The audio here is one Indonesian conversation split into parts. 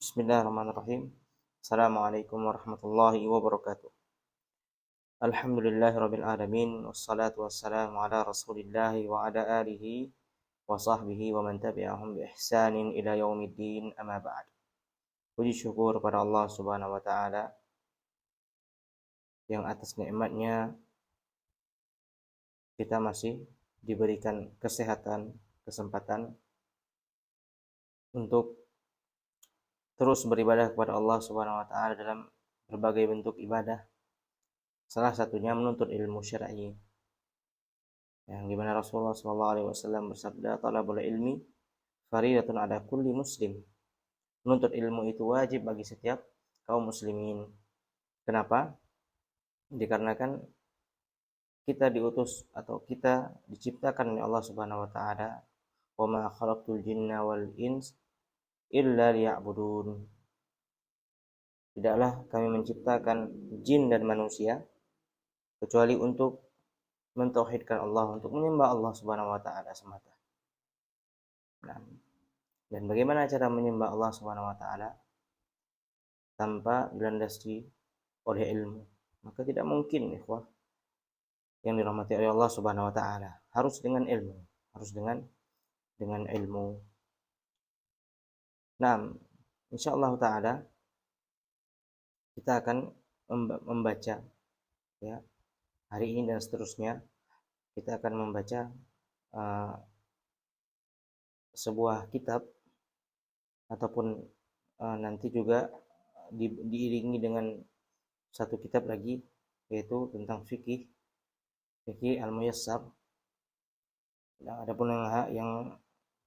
Bismillahirrahmanirrahim. Assalamualaikum warahmatullahi wabarakatuh. Alhamdulillahirabbil alamin wassalatu wassalamu ala Rasulillah wa ala alihi wa sahbihi wa man tabi'ahum bi ihsanin ila yaumiddin, amma ba'd. Puji syukur pada Allah Subhanahu wa taala yang atas nikmatnya kita masih diberikan kesehatan, kesempatan untuk terus beribadah kepada Allah Subhanahu wa taala dalam berbagai bentuk ibadah. Salah satunya menuntut ilmu syar'i. Yang dimana Rasulullah SAW bersabda, "Talabul ilmi faridatun ala kulli muslim." Menuntut ilmu itu wajib bagi setiap kaum muslimin. Kenapa? Dikarenakan kita diutus atau kita diciptakan oleh Allah Subhanahu wa taala, "Wa ma khalaqtul jinna wal ins illa liya'budun." Tidaklah kami menciptakan jin dan manusia kecuali untuk mentauhidkan Allah, untuk menyembah Allah Subhanahu wa taala semata. Nah, dan bagaimana cara menyembah Allah Subhanahu wa taala tanpa dilandasi oleh ilmu? Maka tidak mungkin, ikhwah, yang dirahmati oleh Allah Subhanahu wa taala. Harus dengan ilmu, harus dengan ilmu. Nah, insyaallah taala kita akan membaca, ya, hari ini dan seterusnya kita akan membaca sebuah kitab ataupun nanti juga diiringi dengan satu kitab lagi, yaitu tentang fikih al-muyassar. Nah, adapun yang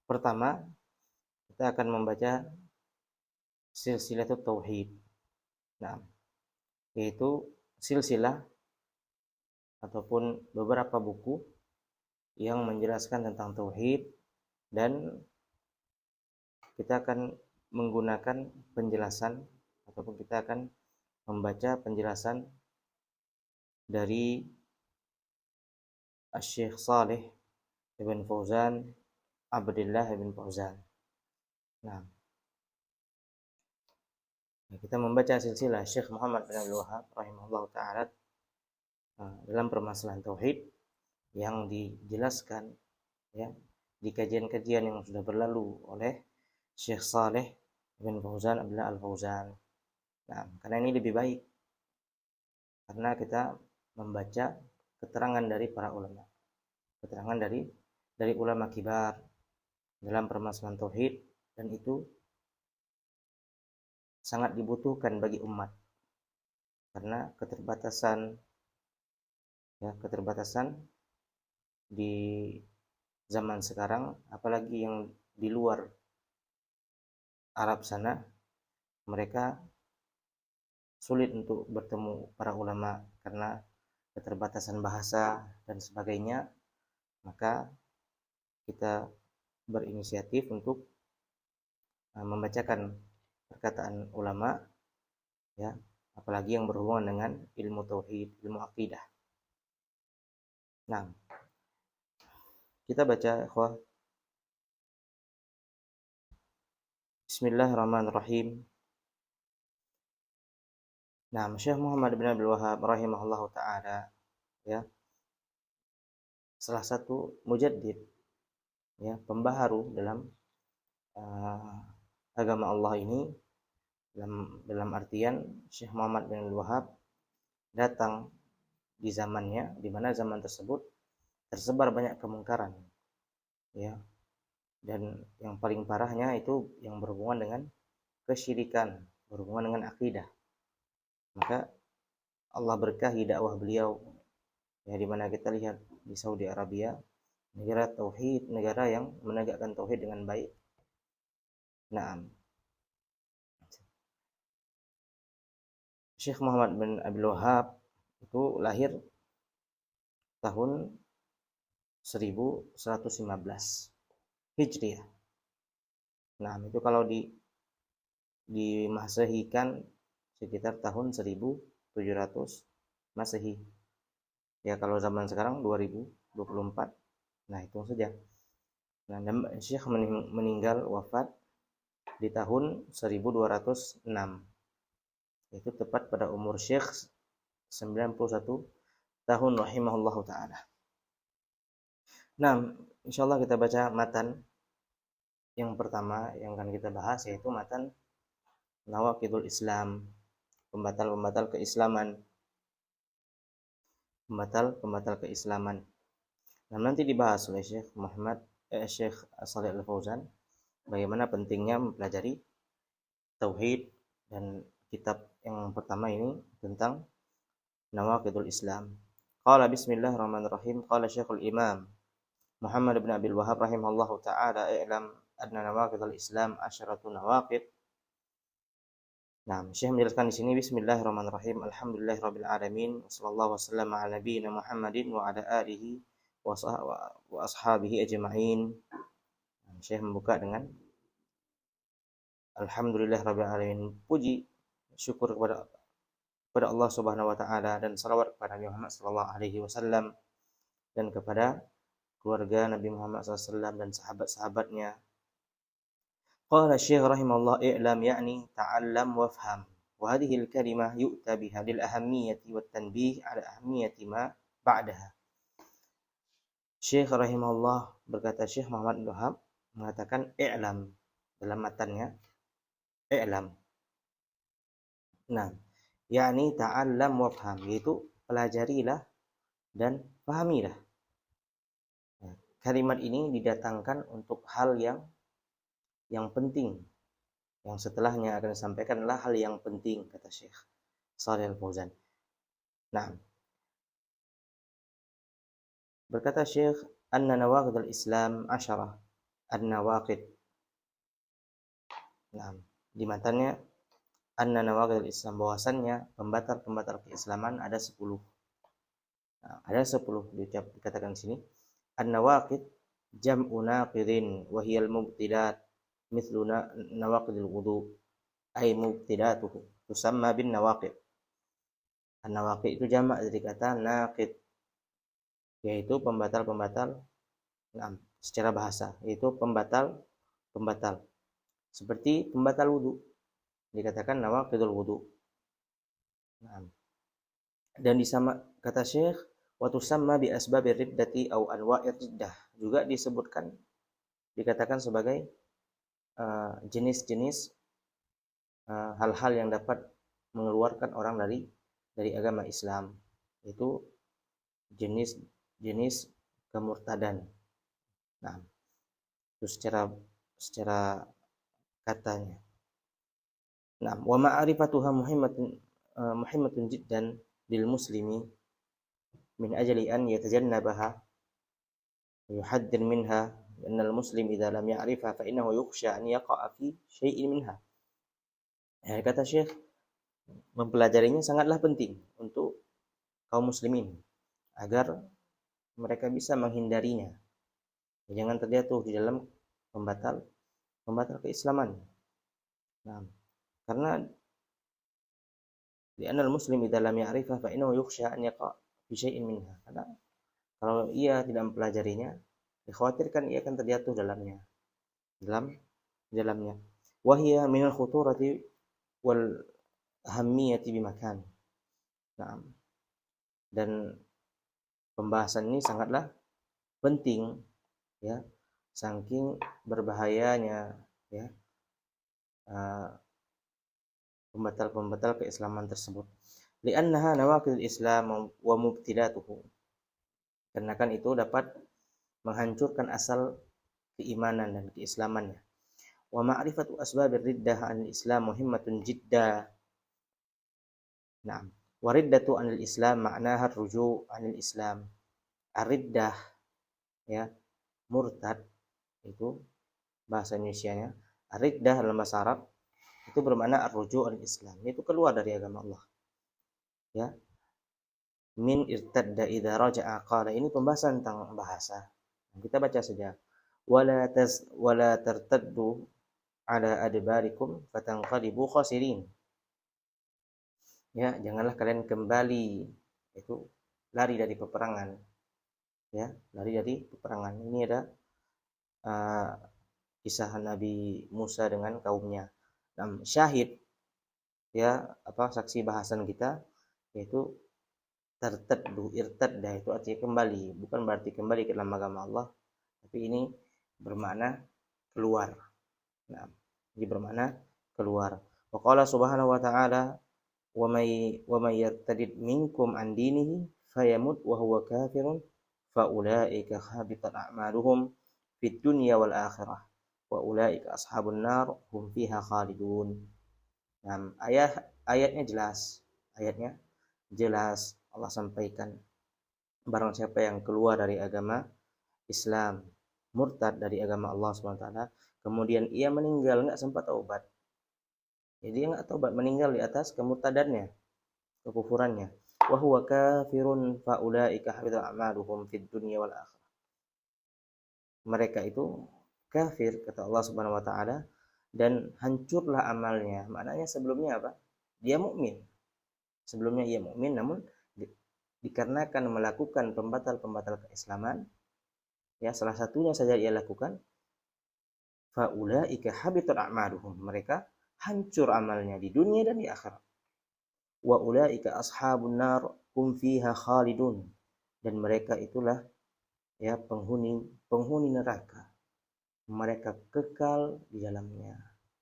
pertama kita akan membaca silsilatut tauhid. Nah, yaitu silsilah ataupun beberapa buku yang menjelaskan tentang tauhid, dan kita akan menggunakan penjelasan ataupun kita akan membaca penjelasan dari Syekh Shalih Ibn Fauzan, Abdullah Ibn Fauzan. Nah, kita membaca silsilah Syekh Muhammad bin Abdul Wahhab rahimahullah ta'ala dalam permasalahan tauhid yang dijelaskan, ya, di kajian-kajian yang sudah berlalu oleh Syekh Shalih Ibn Fauzan Abdullah Al-Fauzan. Nah, karena ini lebih baik karena kita membaca keterangan dari para ulama, keterangan dari ulama kibar dalam permasalahan tauhid, dan itu sangat dibutuhkan bagi umat karena keterbatasan di zaman sekarang, apalagi yang di luar Arab sana, mereka sulit untuk bertemu para ulama karena keterbatasan bahasa dan sebagainya. Maka kita berinisiatif untuk membacakan perkataan ulama, ya, apalagi yang berhubungan dengan ilmu tauhid, ilmu akidah. Nah, kita baca, ikhwah. Bismillahirrahmanirrahim. Nah, Syekh Muhammad bin Abdul Wahhab rahimahullah ta'ala, ya, salah satu mujaddid, ya, pembaharu dalam agama Allah ini, dalam artian Syekh Muhammad bin Abdul Wahhab datang di zamannya, di mana zaman tersebut tersebar banyak kemungkaran, ya, dan yang paling parahnya itu yang berhubungan dengan kesyirikan, berhubungan dengan akidah. Maka Allah berkahi dakwah beliau, ya, di mana kita lihat di Saudi Arabia, negara tauhid, negara yang menegakkan tauhid dengan baik. Nah, Syekh Muhammad bin Abdul Wahhab itu lahir tahun 1115 Hijriah. Nah, itu kalau dimasehikan sekitar tahun 1700 Masehi. Ya, kalau zaman sekarang 2024. Nah, itu saja. Nah, Syekh meninggal wafat di tahun 1206. Itu tepat pada umur Syekh 91 tahun rahimahullahu taala. Nah, insyaallah kita baca matan yang pertama yang akan kita bahas, yaitu matan Nawaqidul Islam, pembatal-pembatal keislaman. Pembatal-pembatal keislaman. Nah, nanti dibahas oleh Syekh Shalih Al-Fauzan bagaimana pentingnya mempelajari tauhid, dan kitab yang pertama ini tentang Nawaqidul Islam. Qala bismillahirrahmanirrahim. Qala Syekhul Imam Muhammad bin Abdul Wahhab rahimahullahu taala, "I'lam anna nawaqidul Islam asyratu nawaqid." Nah, Syekh menjelaskan di sini, bismillahirrahmanirrahim. Alhamdulillahirabbil alamin, wassallallahu wasallam ala nabiyina Muhammadin wa ala alihi wa ashabihi ajma'in. Syekh membuka dengan Alhamdulillahirabbil alamin, puji syukur kepada Allah Subhanahu wa taala, dan salawat kepada Nabi Muhammad sallallahu alaihi wasallam dan kepada keluarga Nabi Muhammad SAW dan sahabat-sahabatnya. Qala Syekh rahimahullah, i'lam ya'ni ta'allam wafham. Wa hadhihi al-kalimah yu'ta biha lil ahammiyati wat tanbih ala ahammiyati ma ba'daha. Syekh rahimahullah berkata, Syekh Muhammad bin Wahab mengatakan i'lam dalam matannya, i'lam. Nah, yakni ta'allam wafham, yaitu pelajarilah dan pahamilah. Kalimat ini didatangkan untuk hal yang penting. Yang setelahnya akan disampaikan adalah hal yang penting, kata Syekh Shalih Al-Fauzan. Nah, berkata Syekh, anna nawaqidul Islam asyarah. An-nawaqid. Nah, di matanya anna nawaqidul Islam, bahwasannya pembatal-pembatal keislaman ada 10. Nah, ada 10 dikatakan di sini. An-nawaqid jam'u naqidin wa hiya al-mubtidat mithlu nawaqidil wudu ay mubtidatuhu tusamma bin nawaqid. An-nawaqid itu jamak dari kata naqid, yaitu pembatal-pembatal. Nah, secara bahasa yaitu pembatal seperti pembatal wudu dikatakan nawaqidul wudu. Nah, dan disama kata Syekh wa tusamma bi asbabir riddati au anwa'ir riddah, juga disebutkan dikatakan sebagai jenis-jenis hal-hal yang dapat mengeluarkan orang dari agama Islam, itu jenis kemurtadan. Nah, itu secara katanya. Nah, wa ma'rifatuha muhimmatun jiddan lil muslimi min ajli an yatajannabaha wa yuhaddir minha, anna al-muslim idza lam ya'rifha fa innahu yukhsha an yaqa'a fi syai'in minha. Ya, kata Syekh, mempelajarinya sangatlah penting untuk kaum muslimin agar mereka bisa menghindarinya, jangan terjatuh di dalam pembatal keislaman. Nah, karena li'anna al-muslim idza lam ya'rifha fa innahu yukhsha an yaqa'a fi syai'in minha. Karena kalau ia tidak mempelajarinya, dikhawatirkan ia akan terjatuh dalamnya. Wahia minal khuturati wal ahammiyati bimakan. Nah, dan pembahasan ini sangatlah penting, ya, saking berbahayanya, ya, pembatal keislaman tersebut. Li'annaha nawaqidul Islam wa mubtilatuhu. Karena kan itu dapat menghancurkan asal keimanan dan keislamannya. Wa ma'rifatu asbabir riddah 'anil Islam muhimmatun jidda. Naam. Wa riddatu 'anil Islam ma'naha ar-ruju' 'anil Islam. Ar-riddah, ya, murtad, itu bahasa Indonesianya. Ar-riddah dalam bahasa Arab itu bermakna ar-ruju' 'anil Islam, yaitu keluar dari agama Allah. Ya. Min irtadda idza raja'a qala. Ini pembahasan tentang bahasa. Kita baca saja. Wala tartaddu ala adbarikum fatanqalibu khasirin. Ya, janganlah kalian kembali, itu lari dari peperangan. Ya, lari dari peperangan. Ini ada kisah Nabi Musa dengan kaumnya. Nah, syahid ya saksi bahasan kita yaitu tertaddu irtadda, itu artinya kembali, bukan berarti kembali ke dalam agama Allah, tapi ini bermakna keluar. Nah, ini bermakna keluar. Wa qala subhanahu wa ta'ala wa may yartadid minkum an dinihi fayamut wa huwa kafirun fa ulaika habitat a'maluhum fid dunya wal akhirah wa ulaika ashabun nar hum fiha khalidun. Nah, ayatnya jelas. Ayatnya jelas. Allah sampaikan barang siapa yang keluar dari agama Islam, murtad dari agama Allah SWT, kemudian ia meninggal nggak sempat taubat. Jadi dia nggak taubat, meninggal di atas kemurtadannya, kekufurannya. Wa huwa kafirun fa ulaika habitat a'maluhum fid dunya wal akhirah. Mereka itu kafir kata Allah Subhanahu wa taala dan hancurlah amalnya. Maknanya sebelumnya apa? Dia mukmin. Sebelumnya ia mukmin namun dikarenakan melakukan pembatal-pembatal keislaman, ya salah satunya saja ia lakukan, faulaika habitat a'maluhum, mereka hancur amalnya di dunia dan di akhirat. Wa ulaika ashabun nar hum fiha khalidun, dan mereka itulah ya penghuni neraka. Mereka kekal di dalamnya.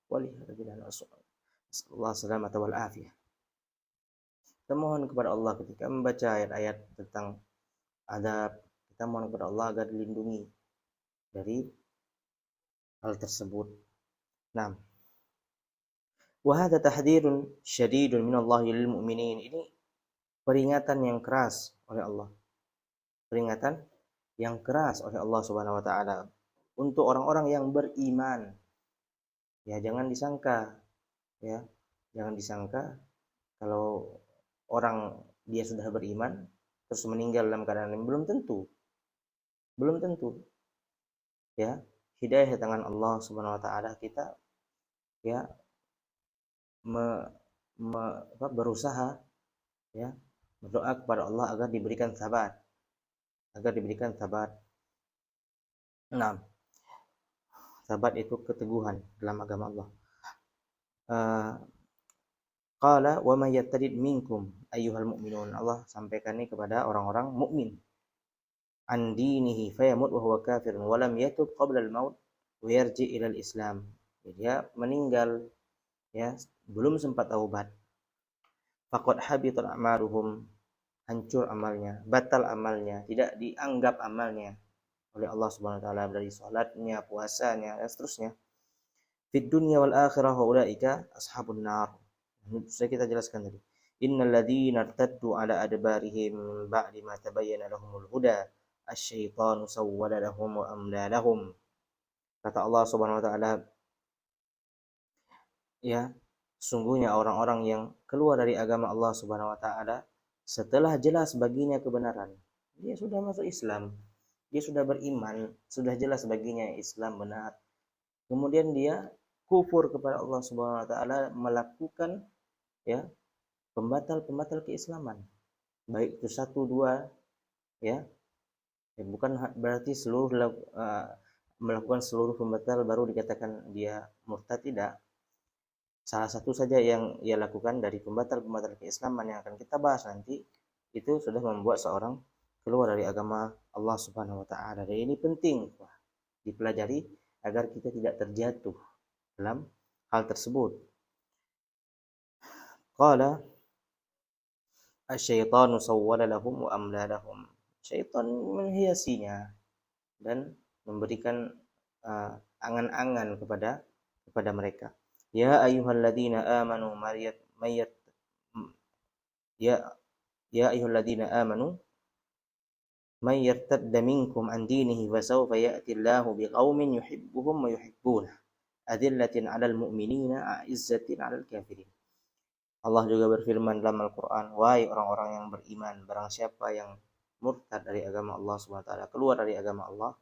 Waliyadzubillah, sallallahu salamata wal afiyah. Kita mohon kepada Allah ketika membaca ayat-ayat tentang adab, kita mohon kepada Allah agar dilindungi dari hal tersebut. Nah, wa hadza tahdhirun syadidun min Allah lil mu'minin. Ini peringatan yang keras oleh Allah. Peringatan yang keras oleh Allah Subhanahu wa taala untuk orang-orang yang beriman. Ya, jangan disangka kalau orang dia sudah beriman terus meninggal dalam keadaan yang belum tentu. Ya, hidayah di tangan Allah Subhanahu wa taala. Kita ya berusaha ya berdoa kepada Allah agar diberikan sabar. Nah, sabat itu keteguhan dalam agama Allah. Qala wa may yattadid minkum ayyuhal mu'minun. Allah sampaikan ini kepada orang-orang mukmin. An dinihi fayamut wa huwa kafirun wa lam yatub qabla al-maut wa yarji ila al-islam. Dia meninggal ya belum sempat taubat. Faqad habitat a'maluhum, hancur amalnya, batal amalnya, tidak dianggap amalnya oleh Allah Subhanahu wa taala dari salatnya, puasanya dan seterusnya. Fid dunya wal akhirah wa ulaika ashabun nar. Sudah kita jelaskan tadi. Innal ladzina irtaddu ala adbarihim ba'di ma tabayyana lahumul huda asy-syaitanu sawwala lahum wa amla lahum. Kata Allah Subhanahu wa taala, ya, sungguhnya orang-orang yang keluar dari agama Allah Subhanahu wa taala setelah jelas baginya kebenaran. Dia sudah masuk Islam, dia sudah beriman, sudah jelas baginya Islam benar. Kemudian dia kufur kepada Allah Subhanahu wa taala, melakukan ya pembatal keislaman, baik itu satu dua ya, bukan berarti melakukan seluruh pembatal baru dikatakan dia murtad, tidak. Salah satu saja yang ia lakukan dari pembatal keislaman yang akan kita bahas nanti, itu sudah membuat seorang keluar dari agama Allah Subhanahu wa taala. Dan ini penting dipelajari agar kita tidak terjatuh dalam hal tersebut. Qala asy-syaitanu sawwala lahum wa amla lahum. Syaitan menghiasinya dan memberikan angan-angan kepada mereka. Ya ayyuhalladzina amanu ya ayyuhalladzina amanu may yartadda minkum an dinihi fasawfa ya'ti Allahu biqaumin yuhibbuhum wa yuhibbunah adillatin 'alal mu'minina a'izzatin 'alal kafirin. Allah juga berfirman dalam Al-Qur'an, wahai orang-orang yang beriman, barang siapa yang murtad dari agama Allah Subhanahu wa taala, keluar dari agama Allah,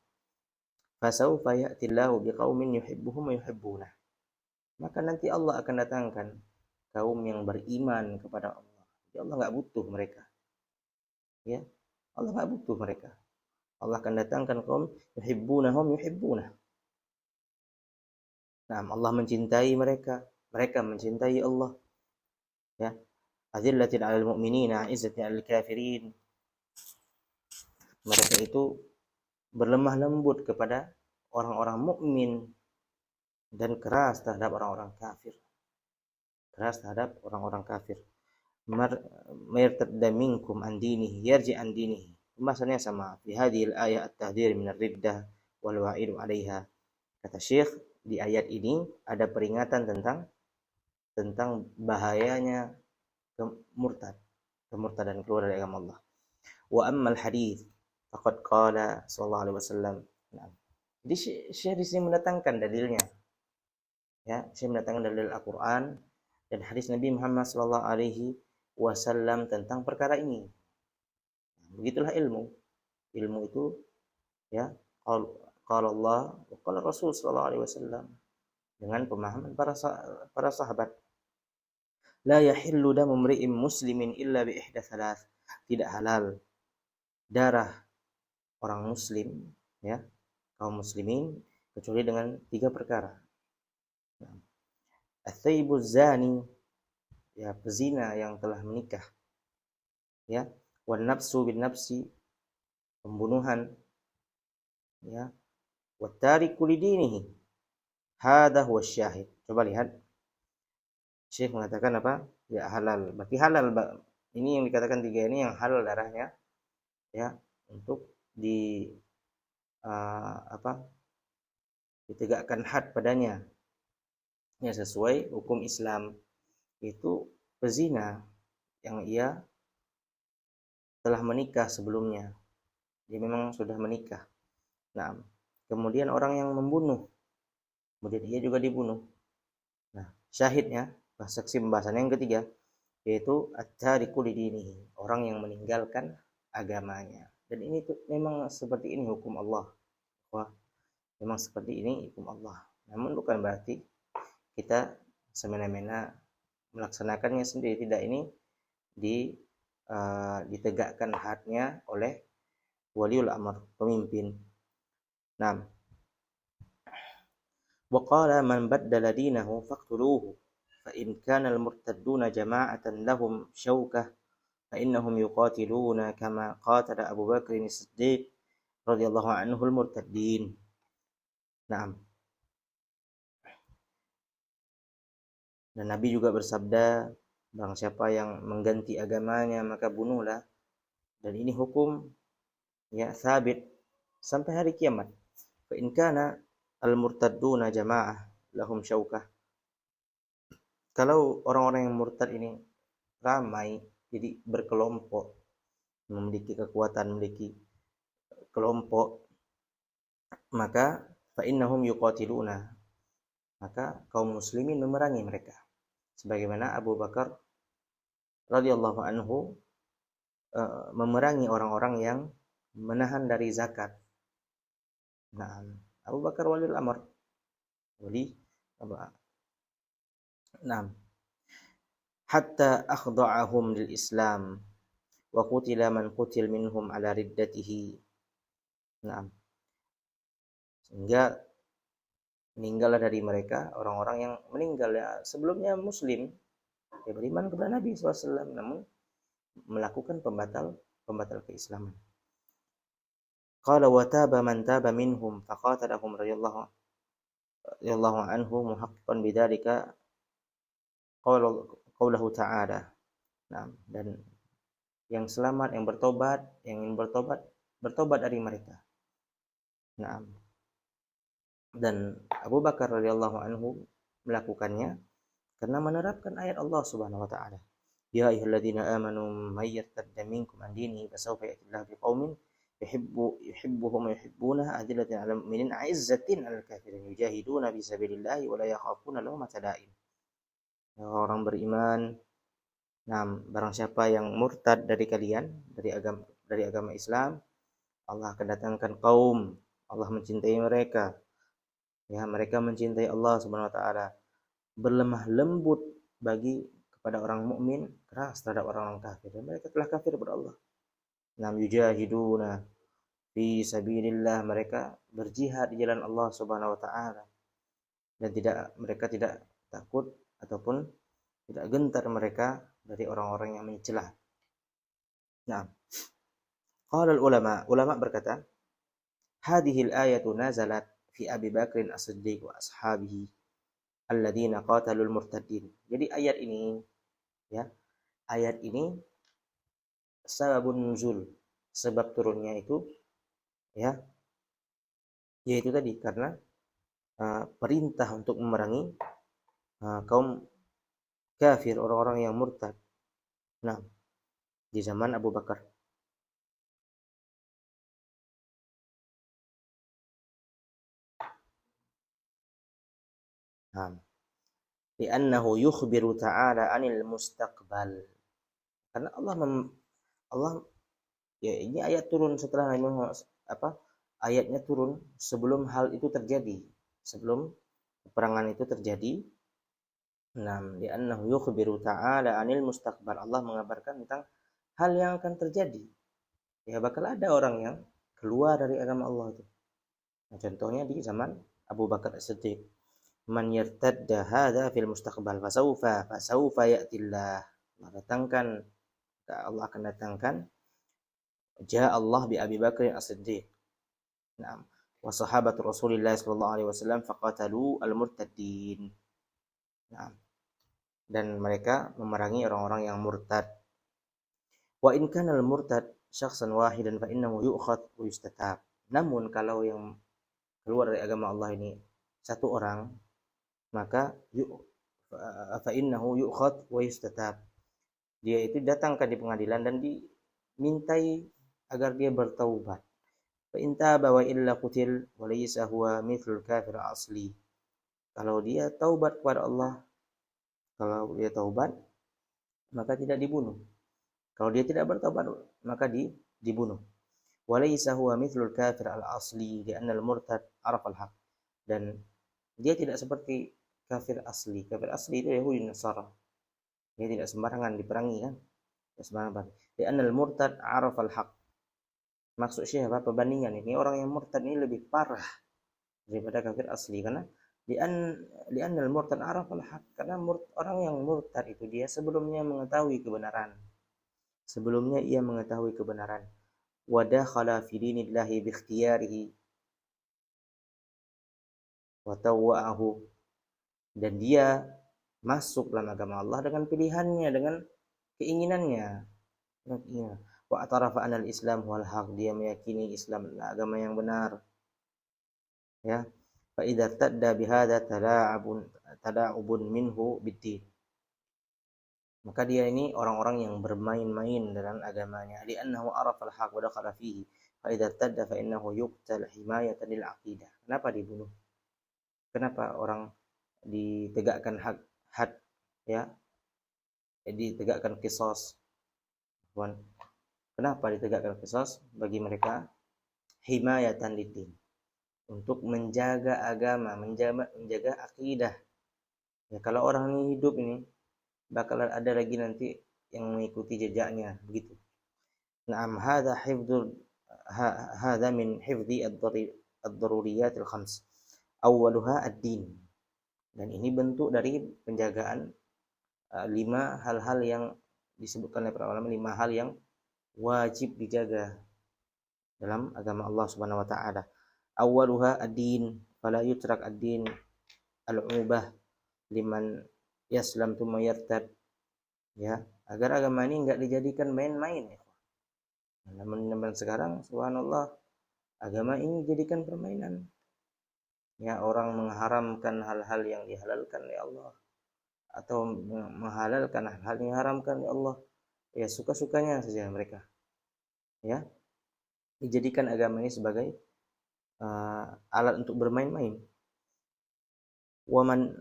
fasawfa ya'ti Allahu biqaumin yuhibbuhum wa yuhibbunah. Maka nanti Allah akan datangkan kaum yang beriman kepada Allah. Jadi Allah enggak butuh mereka. Ya. Allah enggak butuh mereka. Allah akan datangkan kaum yuhibbunahum yuhibbunah. Nah, Allah mencintai mereka, mereka mencintai Allah. Ya, azillatin 'alal mu'minina, 'izzatin 'alal kafirin. Mereka itu berlemah lembut kepada orang-orang mukmin dan keras terhadap orang-orang kafir. Keras terhadap orang-orang kafir. Martadda minkum an dinihi yarji an dinihi. Pembahasannya sama. Fi hadhil ayat at-tahdhir min ar-riddah wal wa'idu 'alaiha. Kata Syekh, di ayat ini ada peringatan tentang bahayanya murtad, kemurtadan keluar dari agama Allah. Wa ammal hadits faqad qala sallallahu alaihi wasallam. Nah, jadi Syekh di sini mendatangkan dalilnya. Ya, Syekh mendatangkan dalil Al-Qur'an dan hadis Nabi Muhammad sallallahu alaihi wasallam tentang perkara ini. Begitulah ilmu. Ilmu itu ya qala Allah wa qala Rasul sallallahu alaihi wasallam dengan pemahaman para sahabat. La yahillu damu mri'in muslimin illa bi ihda thalath. Tidak halal darah orang muslim, ya, kaum muslimin, kecuali dengan 3 perkara. Ats-tsayyibuz zani, ya, pezina yang telah menikah, ya, wan nafsu bin nafsi, pembunuhan, ya, wat tariku lidinihi. Hadha huwa syahid. Coba lihat. Syekh mengatakan apa? Ya, halal. Berarti halal. Ini yang dikatakan 3 ini yang halal darahnya, ya, untuk ditegakkan had padanya, ya, sesuai hukum Islam. Itu pezina yang ia telah menikah sebelumnya, dia memang sudah menikah. Nah, kemudian orang yang membunuh, kemudian ia juga dibunuh. Nah, syahidnya, saksi pembahasan yang ketiga, yaitu at-tariku lidinihi, orang yang meninggalkan agamanya. Dan ini tuh memang seperti ini hukum Allah. Wah, memang seperti ini hukum Allah. Namun bukan berarti kita semena-mena melaksanakannya sendiri. Tidak, ini ditegakkan hadnya oleh waliul amr, pemimpin. Nah, wa qala man baddala dinahu faqtuluhu fa in kana al-murtadduna jama'atan lahum syaukah fa innahum yuqatiluna kama qatala Abu Bakr as-Siddiq radhiyallahu anhu al-murtaddin. Naam. Dan Nabi juga bersabda, barang siapa yang mengganti agamanya maka bunuhlah. Dan ini hukum, ya, sabit sampai hari kiamat. Fa in kana al-murtadduna jama'ah lahum syaukah. Kalau orang-orang yang murtad ini ramai, jadi berkelompok, memiliki kekuatan, memiliki kelompok, maka fa innahum yuqatiluna, maka kaum muslimin memerangi mereka. Sebagaimana Abu Bakar radhiyallahu anhu memerangi orang-orang yang menahan dari zakat. Nah, Abu Bakar waliul amr, wali apa? Nah, hatta akhda'ahum lil Islam wa qutila man qutil minhum ala riddatihi. Nah, sehingga meninggallah dari mereka orang-orang yang meninggal, ya, sebelumnya muslim, ya, beriman kepada Nabi SAW, namun melakukan pembatal keislaman. Qala wa taba man taba minhum faqatalahum radhiyallahu anhu muhaqqiqan bidzalika qaulahu ta'ala. Nah, dan yang selamat, yang bertobat, yang ingin bertobat dari mereka. Nah, dan Abu Bakar radhiyallahu anhu melakukannya karena menerapkan ayat Allah Subhanahu wa taala. Ya ayyuhalladzina amanu may yartadda minkum an dinihi fasawfa ya'tillahu biqaumin yuhibbuhum wa yuhibbuna adillatin 'alal mu'minin 'izzatin 'alal kafirin yujahiduna fi sabilillahi wa la yakhafuna lawmata la'im. Orang beriman, nah, barang siapa yang murtad dari kalian dari agama Islam, Allah akan datangkan kaum, Allah mencintai mereka. Ya, mereka mencintai Allah Subhanahu wa taala, berlemah lembut kepada orang mukmin, keras terhadap orang kafir. Dan mereka telah kafir kepada Allah. Nam yujahiduna fi sabilillah, mereka berjihad di jalan Allah Subhanahu wa taala. dan mereka tidak takut ataupun tidak gentar mereka dari orang-orang yang mencela. Nah, qala ulama berkata, hadhihi al-ayatu nazalat fi Abi Bakr as-Siddiq wa ashabihi alladzina qatalul murtadin. Jadi ayat ini, ya, ayat ini sababun nuzul, sebab turunnya itu, ya, yaitu tadi karena perintah untuk memerangi kaum kafir, orang-orang yang murtad. Nah, di zaman Abu Bakar. Nah, li'annahu yukhbiru ta'ala 'anil mustaqbal. Karena Allah, ya, ini ayat turun setelah ayatnya turun sebelum hal itu terjadi, sebelum peperangan itu terjadi. Nah, li'annahu yukhbiru ta'ala 'anil mustaqbal. Allah mengabarkan tentang hal yang akan terjadi. Ya, bakal ada orang yang keluar dari agama Allah itu. Nah, contohnya di zaman Abu Bakar As-Siddiq. Man yartadda hadza fil mustaqbal fasaufa ya'tillah. Allah akan datangkan Allah bi Abi Bakar As-Siddiq. Naam. Wa sahabat Rasulullah sallallahu alaihi wasallam faqatalu al-murtaddin. Naam. Dan mereka memerangi orang-orang yang murtad. Wa in kana al-murtad syakhsan wahidan fa innahu yu'khad wa yustatab. Namun kalau yang keluar dari agama Allah ini satu orang, maka fa innahu yu'khad wa yustatab. Dia itu datangkan di pengadilan dan dimintai agar dia bertaubat. Fa in taba wa illa qutil wa laysa huwa mithlul kafir asli. Kalau dia taubat kepada Allah, kalau dia taubat maka tidak dibunuh. Kalau dia tidak bertaubat maka dibunuh. Wa laysa huwa mithlul kafir al asli li'anna al murtad arafa al haq. Dan dia tidak seperti kafir asli. Kafir asli itu Yahudi Nasara. Dia tidak sembarangan diperangi, kan? Tidak sembarangan. Li'anna al murtad arafa al haq. Maksud siapa? Perbandingan ini orang yang murtad ini lebih parah daripada kafir asli, karena li'annal murtad arafal haq, karena orang yang murtad itu dia sebelumnya mengetahui kebenaran. Sebelumnya ia mengetahui kebenaran. Wa dakhala fi dinillahi bi ikhtiyarihi wa tawwa'ahu, dan dia masuk dalam agama Allah dengan pilihannya, dengan keinginannya. Wa atarafa anal Islam wal haq, dia meyakini Islam adalah agama yang benar. Ya, fa idza tadda bihadza tala'ubun minhu bid-din. Maka dia ini orang-orang yang bermain-main dengan agamanya. Li'annahu arafa al-haq wa dakhala fihi. Fa idza tadda fa innahu yuqtal himayatan lil aqidah. Kenapa dibunuh? Kenapa orang ditegakkan had, ya? Ditegakkan qisas. Kenapa ditegakkan qisas bagi mereka? Himayatan lid-din. Untuk menjaga agama, menjaga akidah. Ya, kalau orang ini hidup ini bakal ada lagi nanti yang mengikuti jejaknya, begitu. Naam, hadza min hifdzi ad-daruriyat al-khams. Awwaluha ad-din. Dan ini bentuk dari penjagaan 5 hal-hal yang disebutkan oleh para ulama, 5 hal yang wajib dijaga dalam agama Allah Subhanahu wa taala. Awwaluha ad-din, fala yutrak ad-din al-ubah liman yaslam thumma yartad. Ya, agar agama ini enggak dijadikan main-main, ya. Namun zaman sekarang subhanallah agama ini dijadikan permainan. Ya, orang mengharamkan hal-hal yang dihalalkan oleh Allah atau menghalalkan hal-hal yang diharamkan oleh Allah. Ya, suka-sukanya saja mereka. Ya, dijadikan agama ini sebagai alat untuk bermain-main. Waman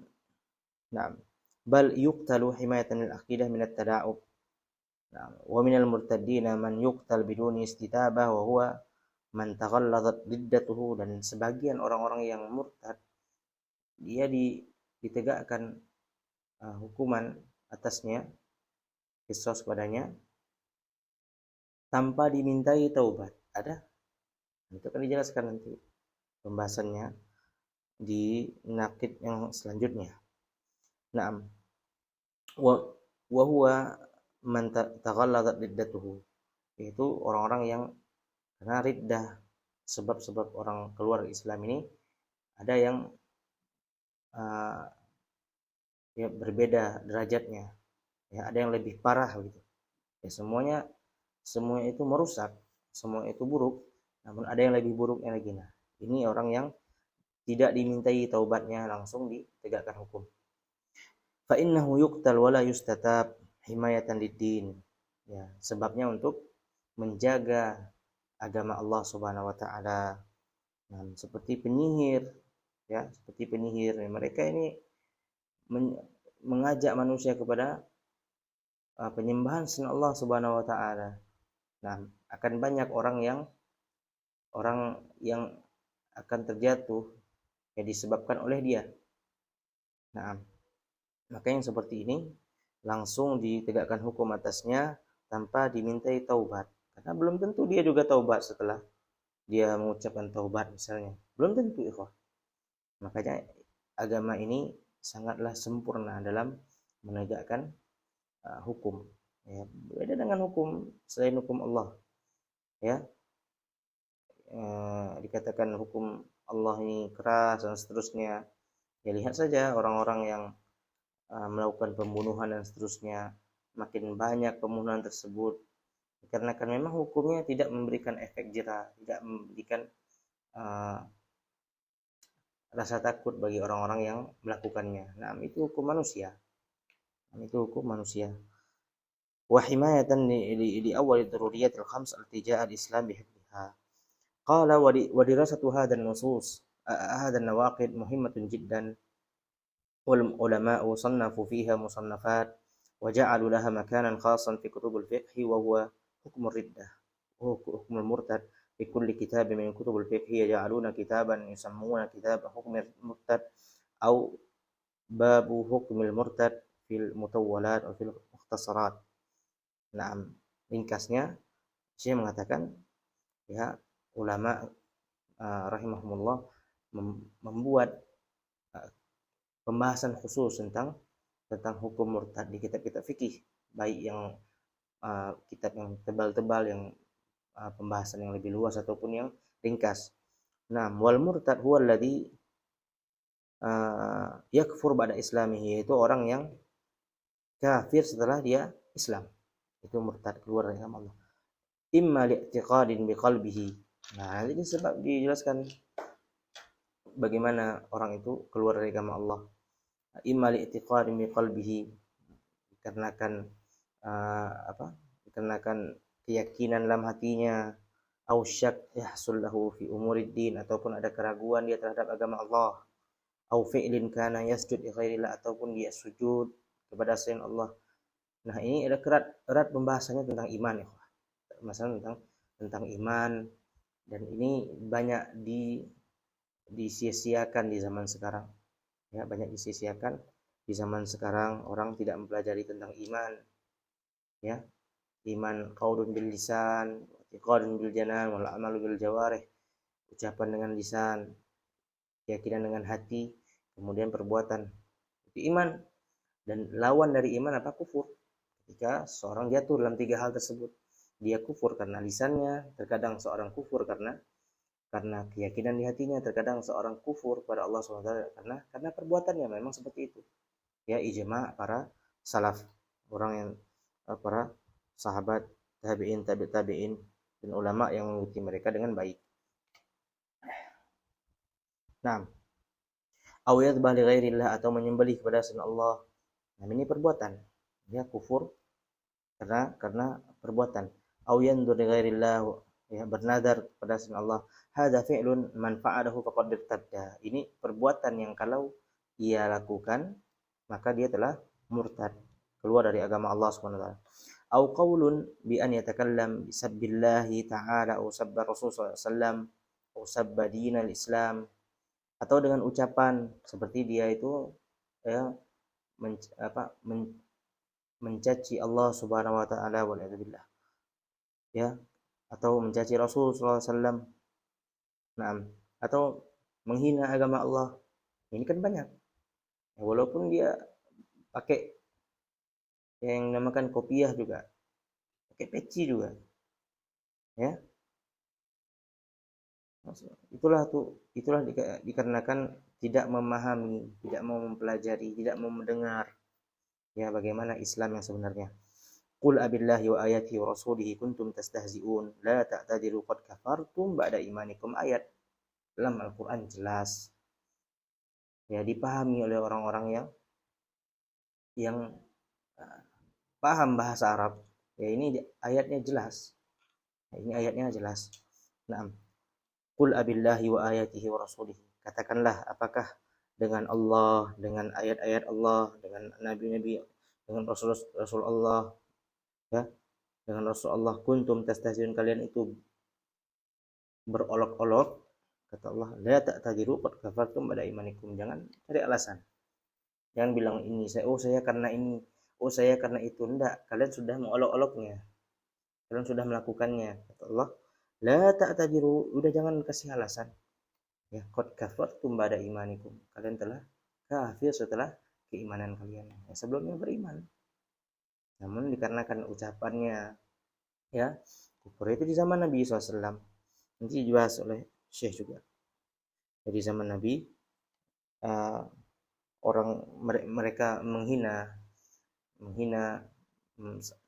na'am bal yuqtalu himayatan lil aqidah min at-tada'ub. Na'am, wa minal murtaddina man yuqtal biduni istitabah wa huwa man taghalladat riddatuhu. Dan sebagian orang-orang yang murtad dia ditegakkan hukuman atasnya, qisas padanya tanpa dimintai taubat. Ada? Itu akan dijelaskan nanti pembahasannya. di nakid yang selanjutnya. Naam. Wa huwa man taghalladat riddatuhu, yaitu orang-orang yang karena riddah, sebab-sebab orang keluar Islam ini ada yang ya berbeda derajatnya, ya ada yang lebih parah gitu. Ya semua itu merusak, semua itu buruk, namun ada yang lebih buruknya lagi. Nah, ini orang yang tidak dimintai taubatnya, langsung ditegakkan hukum. Fa innahu yuqtal wa la yustatab himayatan lid-din. Ya, sebabnya untuk menjaga agama Allah Subhanahu wa taala. Nah, seperti penyihir, ya, seperti penyihir. Mereka ini mengajak manusia kepada penyembahan selain Allah Subhanahu wa taala. Nah, akan banyak orang yang akan terjatuh ya disebabkan oleh dia. Nah, maka yang seperti ini langsung ditegakkan hukum atasnya tanpa dimintai taubat. Karena belum tentu dia juga taubat setelah dia mengucapkan taubat misalnya. Belum tentu, ikhwah. Makanya agama ini sangatlah sempurna dalam menegakkan hukum. Ya, beda dengan hukum selain hukum Allah. Ya, dikatakan hukum Allah ini keras dan seterusnya. Ya lihat saja orang-orang yang melakukan pembunuhan dan seterusnya, makin banyak pembunuhan tersebut karena kan memang hukumnya tidak memberikan efek jera, tidak memberikan rasa takut bagi orang-orang yang melakukannya. Nah, itu hukum manusia. Itu hukum manusia. Wa himayatan li awwal ad-daruriyatil khams allati ja'a al-Islam bihifdhiha. Qala wa dirasatu hadha an-nusus hadha an-nawaqid muhimmatun jiddan. والعلماء صنفوا فيها مصنفات وجعلوا لها مكانا خاصا في كتب الفقه وهو حكم الردة وهو حكم المرتد. في كل كتاب من كتب الفقه يجعلون كتابا يسمون كتاب حكم المرتد أو باب حكم المرتد في المطولات أو في المختصرات. Nah, ringkasnya saya mengatakan ya ulama rahimahumullah membuat pembahasan khusus tentang hukum murtad di kitab-kitab fikih, baik yang kitab yang tebal-tebal, yang pembahasan yang lebih luas ataupun yang ringkas. Nah, wal murtad huwa alladhi yakfur ba'da islamihi, yaitu orang yang kafir setelah dia Islam. Itu murtad, keluar dari agama Allah. Imma li'tiqadin biqalbihi. Nah, ini sebab dijelaskan bagaimana orang itu keluar dari agama Allah. Imma li'tiqadin biqalbihi, dikarenakan dikarenakan keyakinan dalam hatinya, au syak yahsul lahu fi umuriddin, ataupun ada keraguan dia terhadap agama Allah, au fi'lin kana yasjud li ghairillah, ataupun dia sujud kepada selain Allah. Nah, ini ada erat pembahasannya tentang iman ya. Masalah tentang iman, dan ini banyak disia-siakan di zaman sekarang. Ya, banyak disia-siakan di zaman sekarang, orang tidak mempelajari tentang iman. Ya, iman qaulun bil lisan, i'tiqadun bil janan, wal amalu bil jawarih. Ucapan dengan lisan, keyakinan dengan hati, kemudian perbuatan. Itu iman. Dan lawan dari iman apa? Kufur. Ketika seorang jatuh dalam tiga hal tersebut, dia kufur karena lisannya, terkadang seorang kufur karena keyakinan di hatinya, terkadang seorang kufur pada Allah SWT karena perbuatannya memang seperti itu. Ya, ijma para salaf, orang yang para sahabat, tabi'in, tabi'in, dan ulama yang mengikuti mereka dengan baik. Nah, aw yadhbah li ghairillah, atau menyembelih kepada selain Allah. Nah, ini perbuatan. Ya, kufur karena perbuatan. Aw yandur li ghairillah, ya, bernadar kepada selain Allah. Hadza fi'lun man fa'alahu faqad irtadda. Ini perbuatan yang kalau ia lakukan maka dia telah murtad, keluar dari agama Allah Subhanahu wa taala. Au qaulun bi an yatakallam bi sabbillahi ta'ala au sabbar Rasul sallallahu alaihi wasallam au sabba dinal Islam, atau dengan ucapan seperti dia itu ya mencaci Allah Subhanahu wa taala wal billah, ya, atau mencaci Rasul sallallahu alaihi wasallam. Nah, atau menghina agama Allah. Ini kan banyak. Ya, walaupun dia pakai yang namakan kopiah juga, pakai peci juga, ya. Itulah dikarenakan tidak memahami, tidak mau mempelajari, tidak mau mendengar ya bagaimana Islam yang sebenarnya. Qul abillahi wa ayatihi wa rasulihi kuntum tastahzi'un la ta'tadiru qad kafartum ba'da imanikum. Ayat dalam Al-Qur'an jelas. Ya dipahami oleh orang-orang yang paham bahasa Arab. Ya ini ayatnya jelas. Ini ayatnya jelas. Naam. Qul abillahi wa ayatihi wa rasulihi. Katakanlah apakah dengan Allah, dengan ayat-ayat Allah, dengan nabi-nabi, dengan Rasul Allah, ya, dengan Rasul Allah kuntum tastahzi'un, kalian itu berolok-olok, kata Allah, la ta'tadiru qad kafartum ba'da imanikum. Jangan cari alasan. Jangan bilang ini saya karena ini, saya karena itu. Enggak, kalian sudah mengolok-oloknya. Kalian sudah melakukannya, kata Allah. La ta'tadiru, udah jangan kasih alasan. Ya, qad kafartum ba'da imanikum. Kalian telah kafir setelah keimanan kalian. Ya, sebelumnya beriman. Namun dikarenakan ucapannya, ya, kufur itu di zaman Nabi SAW. Nanti dibahas oleh Syekh juga. Jadi zaman Nabi, orang mereka menghina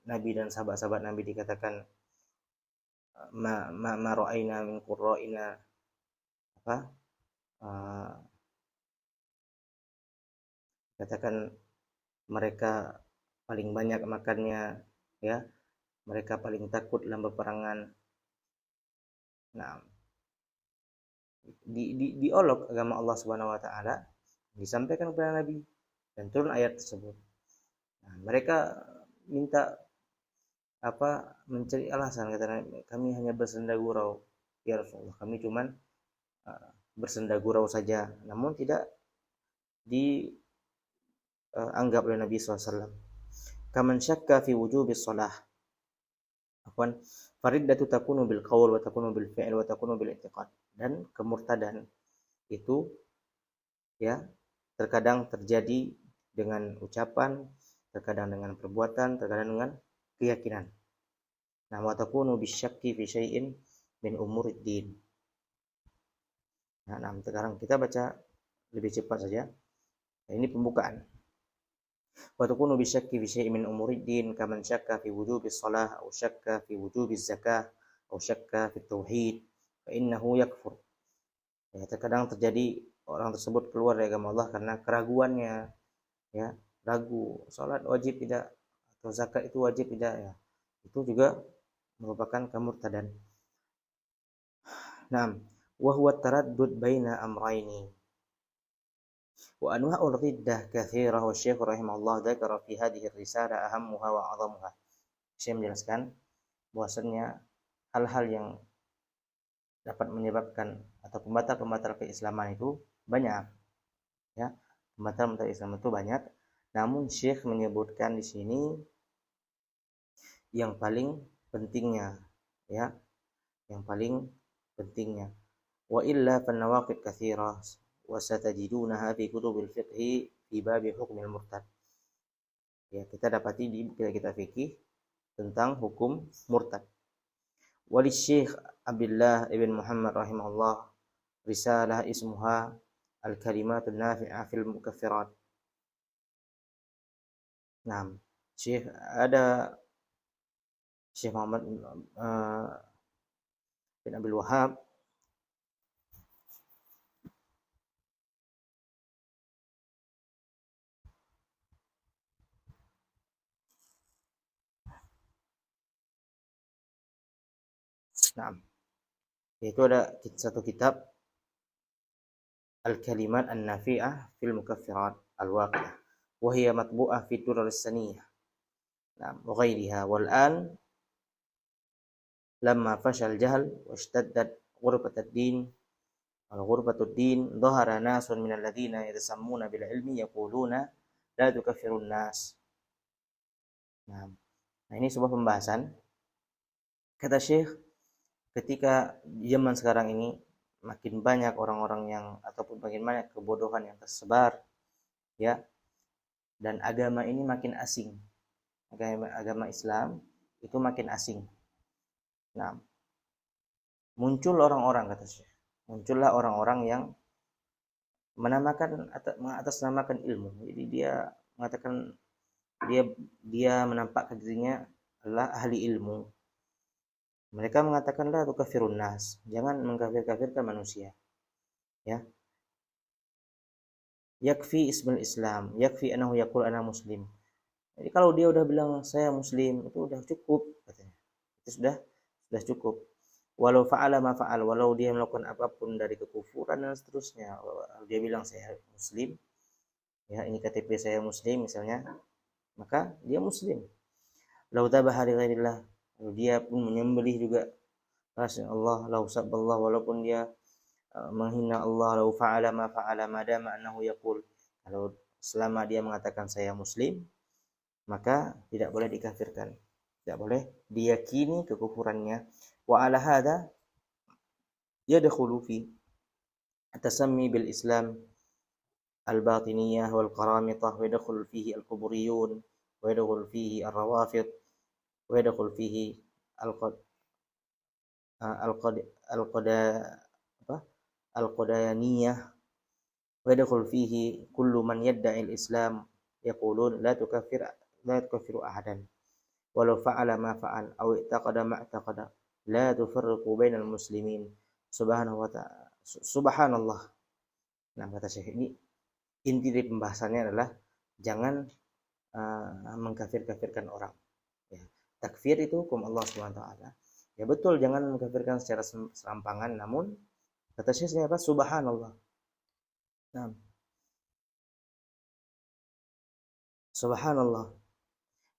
Nabi dan sahabat-sahabat Nabi, dikatakan ma ra'aina min qurra'ina, apa, katakan mereka paling banyak makannya, ya, mereka paling takut dalam peperangan. Nah, diolok agama Allah Subhanahu wa taala, disampaikan kepada Nabi dan turun ayat tersebut. Nah, mereka minta mencari alasan, kata kami hanya bersenda gurau ya Rasulullah, kami cuman bersenda gurau saja, namun tidak dianggap oleh Nabi SAW. Kaman syakka fi wujubis shalah, fariddatu takunu bil qaul wa takunu bil fi'l wa takunu bil i'tiqad. Dan kemurtadan itu ya terkadang terjadi dengan ucapan, terkadang dengan perbuatan, terkadang dengan keyakinan. Nah, wa takunu bisyakki fi syai'in min umuriddin. Nah, sekarang kita baca lebih cepat saja. Nah, ini pembukaan. Wa takunu bisyakki fi syai'in min umuriddin kaman syakka fi wujubis shalah aw syakka fi wujubiz zakah aw syakka fi tauhid fa innahu yakfur. Ya, terkadang terjadi orang tersebut keluar dari agama Allah karena keraguannya, ya, ragu salat wajib tidak atau zakat itu wajib tidak, ya. Itu juga merupakan kemurtadan. Naam, wa huwa taraddud baina amrayni. Wa anwa'ul riddah katsirah wa Syekh rahimahullah dzakara fi hadhihi ar-risalah ahammuha wa 'azhamuha. Saya menjelaskan bahwasanya hal-hal yang dapat menyebabkan atau pembatal-pembatal keislaman itu banyak, ya. Pembatal-pembatal Islam itu banyak, namun Syekh menyebutkan di sini yang paling pentingnya, ya, yang paling pentingnya. Wa illa fanawaqid katsirah wa satajidunaha fi kutubil fiqhi fi bab hukmil murtad. Ya, kita dapati di kitab fikih tentang hukum murtad. Wali Syekh Abdullah ibn Muhammad rahimahullah risalah ismuha al-kalimatun nafi'ah fil mukaffirat. Nah, Syekh Muhammad bin Abdul Wahab yaitu ada satu kitab Al-Kalimat An-Nafi'ah fil Mukaffirat Al-Waqi'ah wa hiya matbu'ah fi Durar As-Saniyah. Wa ghairiha wal an lamma fashal jahl wa ishtaddat ghurbatud din dhahara nasun minal ladzina yatasammuna bil ilmi yaquluna la tukaffirun nas. Nah, ini sebuah pembahasan. Kata Syekh, ketika zaman sekarang ini makin banyak orang-orang yang ataupun makin banyak kebodohan yang tersebar, ya, dan agama ini makin asing. Agama Islam itu makin asing. Nah, muncul orang-orang, kata Syekh. Muncullah orang-orang yang mengatasnamakan ilmu. Jadi dia mengatakan dia menampakkan dirinya adalah ahli ilmu. Mereka mengatakan la tukafirun nas, jangan mengkafir-kafirkan manusia. Ya. Yakfi ismul Islam, yakfi anahu yaqul ana muslim. Jadi kalau dia udah bilang saya muslim, itu udah cukup katanya. Itu sudah cukup. Walau fa'ala ma fa'al, walau dia melakukan apapun dari kekufuran dan seterusnya, dia bilang saya muslim, ya ini KTP saya muslim misalnya, maka dia muslim. Lau tabaha li ghairillah, dia pun menyembelih juga Allah, lau sabballah, walaupun dia menghina Allah, lau fa'ala ma fa'ala madama annahu yaqul, kalau selama dia mengatakan saya muslim, maka tidak boleh dikafirkan, tidak boleh diyakini kekufurannya. Wa ala hadha yadkhulu fi at-tasammi bil Islam al-batiniyah wal qaramitah, wa yadkhulu fihi al-quburiyun, wa yadkhulu fihi ar-rawafid, wa yadkhulu fihi al-qad al-qad al-qadayaniyah, wa yadkhulu fihi kullu man yadda'i al-islam yaqulun la tukaffiru ahadan walau fa'ala ma fa'al aw i'taqada ma i'taqada la tufarriqu bainal muslimin subhanahu wa ta'ala subhanallah. Nah, kata Syekh, ini inti dari pembahasannya adalah jangan mengkafir-kafirkan orang, ya. Takfir itu hukum Allah Subhanahu wa taala. Ya betul, jangan mengkafirkan secara serampangan, namun kata Syekh apa? Subhanallah. Nah, subhanallah.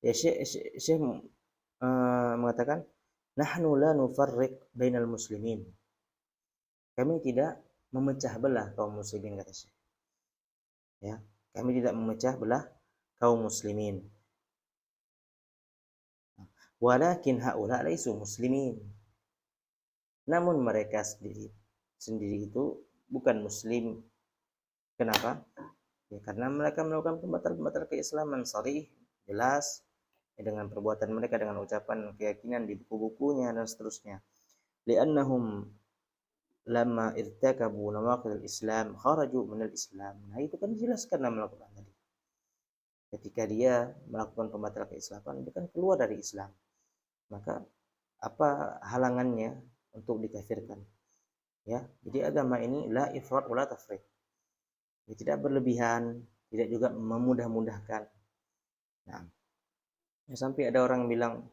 Ya Syekh mengatakan nahnu la nufarriq bainal muslimin. Kami tidak memecah belah kaum muslimin, kata Syekh. Ya, kami tidak memecah belah kaum muslimin. Walakin haula laisu muslimin. Namun mereka sendiri itu bukan muslim. Kenapa? Ya, karena mereka melakukan pembatal-pembatal keislaman sharih, jelas, ya, dengan perbuatan mereka, dengan ucapan, keyakinan di buku-bukunya dan seterusnya. Li'annahum lamma irtakabu nawaqidul Islam kharaju minal Islam. Nah, itu kan jelas karena melakukan tadi. Ketika dia melakukan pembatal keislaman, dia kan keluar dari Islam. Maka apa halangannya untuk dikafirkan? Ya, jadi agama ini la ifrat wala tafrit. Ya, tidak berlebihan, tidak juga memudah-mudahkan. Nah, ya, sampai ada orang bilang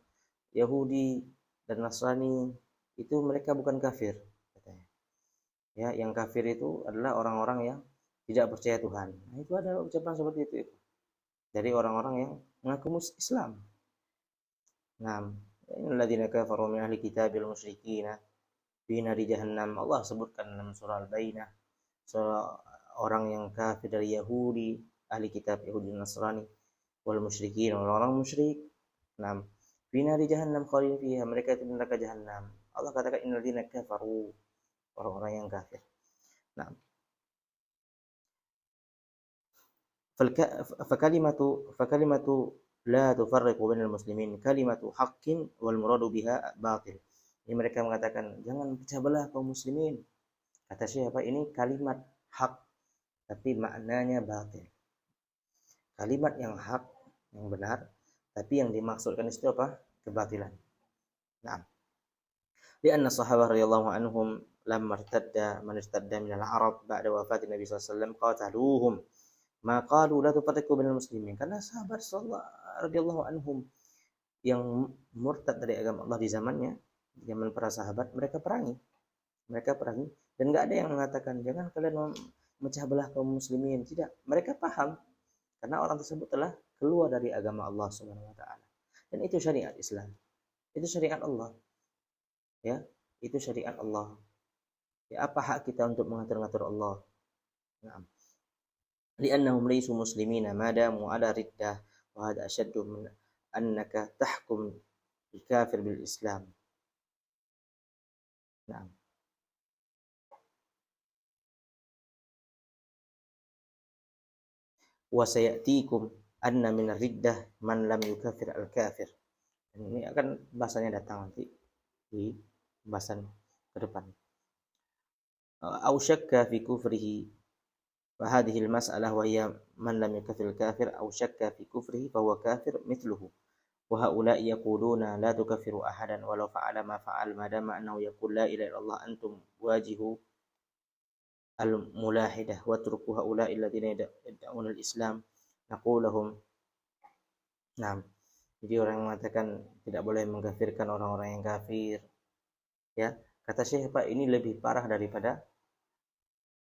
Yahudi dan Nasrani itu mereka bukan kafir, katanya. Ya, yang kafir itu adalah orang-orang yang tidak percaya Tuhan. Nah, itu ada ucapan seperti itu. Dari orang-orang yang mengaku Islam. Nah, innalladzina kafaru min ahli kitabil musyrikin fi nari jahannam. Allah sebutkan dalam surah Al-Bainah, orang yang kafir dari Yahudi, ahli kitab Yahudi dan Nasrani, wal musyrikin, orang-orang musyrik. Nah, fi nari jahannam khalidin fiha, mereka itu neraka jahannam. Allah katakan innalladzina kafaru, orang-orang yang kafir. Nah, fakalimatu la tufarriqu bainal muslimin kalimatu haqqin wal muradu biha batil. Ini mereka mengatakan jangan pecah belah kaum muslimin. Kata siapa? Ini kalimat hak tapi maknanya batil. Kalimat yang hak, yang benar, tapi yang dimaksudkan itu apa? Kebatilan. Nah, lianna sahabat radhiyallahu anhum lamma irtadda man irtadda min al-arab ba'da wafat Nabi sallallahu alaihi wasallam qataluhum ma qalu la tufarriqu bainal muslimin. Karena sahabat radhiyallahu anhum yang murtad dari agama Allah di zamannya, zaman para sahabat, mereka perangi dan enggak ada yang mengatakan jangan kalian memecah belah kaum muslimin. Tidak, mereka paham karena orang tersebut telah keluar dari agama Allah Subhanahu wa taala. Dan itu syariat Islam. Itu syariat Allah. Ya, itu syariat Allah. Ya, apa hak kita untuk mengatur-ngatur Allah? Nah, li'annahum laysu muslimina madamu ala riddah wa hada ashaddu min annaka tahkum al-kafir bil Islam. Nah, wa sayatikum anna min riddah man lam yukafir al-kafir. Dan ini akan bahasanya datang nanti di bahasan ke depan. Au syakka fi kufrihi fa hadhihi al-mas'alah wa hiya man lam yukafir al-kafir au syakka fi kufrihi fa huwa kafir mithluhu. Wa haula'i yaquluna la tukaffiru ahadan walau fa'ala ma fa'al ma dama annahu yaqul la ilaha illallah antum wajihu al-mulahidah wa turku haula'i alladziina yad'una al-islam naqulu lahum. Nah, jadi orang yang mengatakan tidak boleh mengkafirkan orang-orang yang kafir, ya, kata Syekh, Pak, ini lebih parah daripada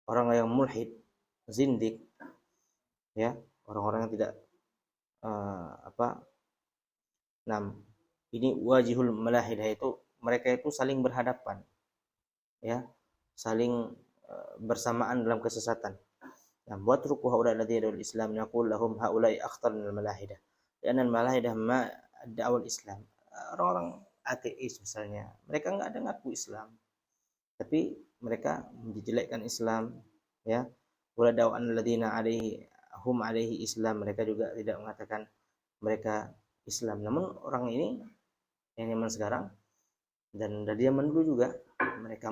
orang yang mulhid, zindik, ya, orang-orang yang tidak nah, ini wajihul malahidah, itu mereka itu saling berhadapan, ya, saling bersamaan dalam kesesatan. Nah, buat ruku haula alladziina yad'ul islam naqul lahum haula'i akhtar minal malahidah. Dan malahidah ma da'wal Islam. Orang-orang ateis misalnya, mereka enggak ada ngaku Islam, tapi mereka menjelekkan Islam, ya. Wala da'wan alladziina alaihi Islam, mereka juga tidak mengatakan mereka Islam. Namun orang ini yang zaman sekarang dan dari zaman dulu juga mereka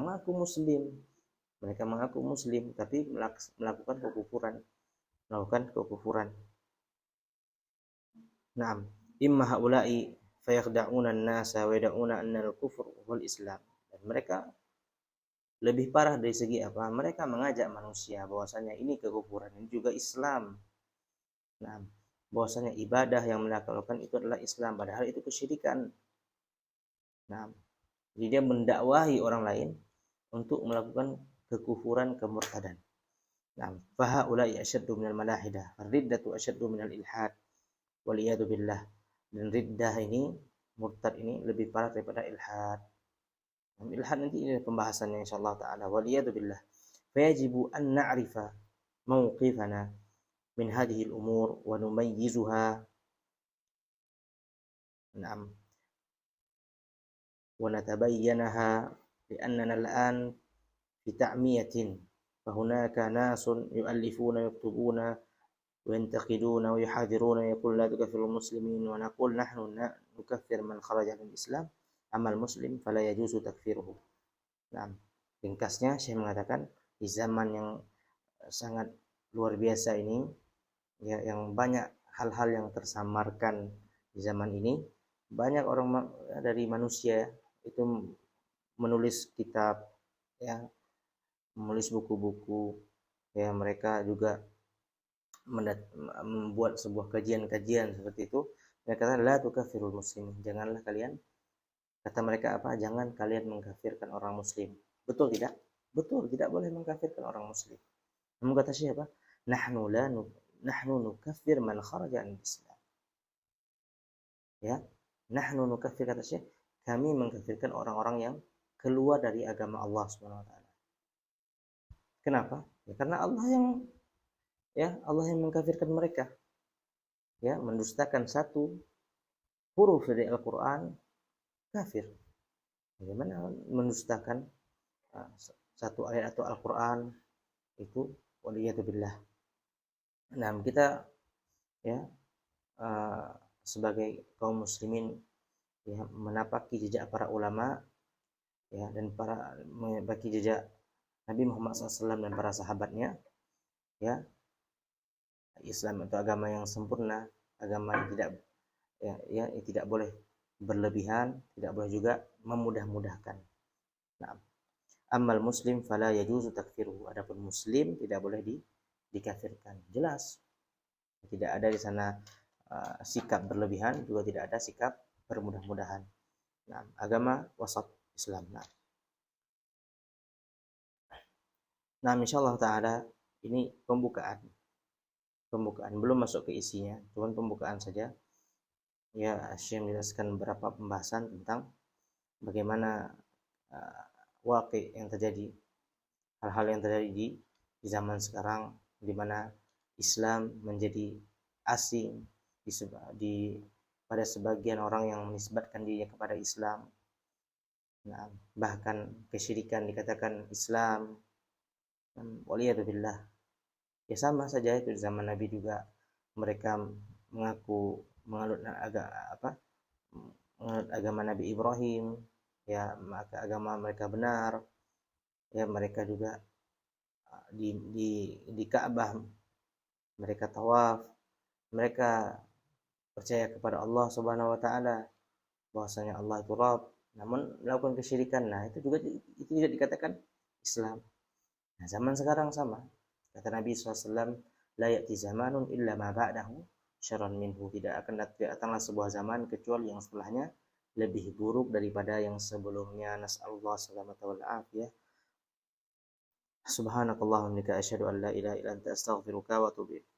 mengaku muslim, tapi melakukan kekufuran. Naam, imma haula'i fayakhda'una an-nasa wa yad'una anna al-kufr wal Islam. Dan mereka lebih parah dari segi apa? Mereka mengajak manusia bahwasanya ini kekufuran, ini juga Islam. Nah, bahwasanya ibadah yang mereka lakukan itu adalah Islam, padahal itu kesyirikan. Nah, jadi dia mendakwahi orang lain untuk melakukan kekufuran, kemurtadan. Nah, fa haula'i asyaddu minal malahidah, riddatu asyaddu minal ilhad. Waliyadu billah. Dan riddah ini, murtad ini lebih parah daripada ilhad. Ilhad nanti ini pembahasannya insyaallah taala. Waliyadu billah. Fayajibu an na'rifa mawqifana min hadhihi al-umur wa numayyizuha. Naam. Wa natabayyanaha li'annana al-an fi ta'miyatin. Fa hunaka nasun yu'allifuna yaktubuna وينتقدون ويحاذرون يقول لا تكفر المسلمين ونقول نحن نكفر من خرج من الإسلام أما المسلم فلا يجوز تكفيره. Nah, ringkasnya Syekh mengatakan di zaman yang sangat luar biasa ini, ya, yang banyak hal-hal yang tersamarkan di zaman ini, banyak orang dari manusia itu menulis kitab, ya, menulis buku-buku, ya, mereka juga membuat sebuah kajian-kajian seperti itu. Mereka kata la tukafirul muslimin, janganlah kalian, kata mereka apa, jangan kalian mengkafirkan orang muslim. Betul tidak? Betul, tidak boleh mengkafirkan orang muslim. Namun kata siapa? Nahnu nukaffir man kharaja an Islam. Ya, nahnu nukaffir, kata Syekh, kami mengkafirkan orang-orang yang keluar dari agama Allah Subhanahu wa taala. Kenapa? Ya, karena Allah yang mengkafirkan mereka, ya, mendustakan satu huruf dari Al-Quran, kafir. Bagaimana mendustakan satu ayat atau Al-Quran itu? Waliyatubillah. Nah, kita, ya, sebagai kaum muslimin, ya, menapaki jejak para ulama, ya, dan menapaki jejak Nabi Muhammad SAW dan para sahabatnya, ya. Islam itu agama yang sempurna, agama yang tidak boleh berlebihan, tidak boleh juga memudah-mudahkan. Nah, amal muslim fala yajuzu takfiruhu, adapun muslim tidak boleh dikafirkan. Jelas, tidak ada di sana sikap berlebihan, juga tidak ada sikap bermudah-mudahan. Nah, agama wasat Islam. Nah, insyaallah taala ini pembukaan, belum masuk ke isinya, cuman pembukaan saja. Ya, Syekh menjelaskan beberapa pembahasan tentang bagaimana waqi yang terjadi, hal-hal yang terjadi di zaman sekarang, di mana Islam menjadi asing pada sebagian orang yang menisbatkan dirinya kepada Islam. Nah, bahkan kesyirikan dikatakan Islam. Waliyatubillah. Ya, sama saja itu di zaman Nabi juga mereka mengaku menganut agama Nabi Ibrahim, ya maka agama mereka benar, ya mereka juga di Ka'bah mereka tawaf, mereka percaya kepada Allah Subhanahu wa taala bahwasanya Allah itu Rabb, namun melakukan kesyirikan. Nah, itu tidak dikatakan Islam. Nah, zaman sekarang sama. Kata Nabi SAW, la ya'ti zamanun illa ma ba'dahu syarran minhu. Tidak akan datanglah sebuah zaman kecuali yang setelahnya lebih buruk daripada yang sebelumnya. Nas'alullah salamata wal afiyah. Subhanakallahumma wa bihamdika asyhadu an la ilaha illa anta astaghfiruka wa atubu ilaik.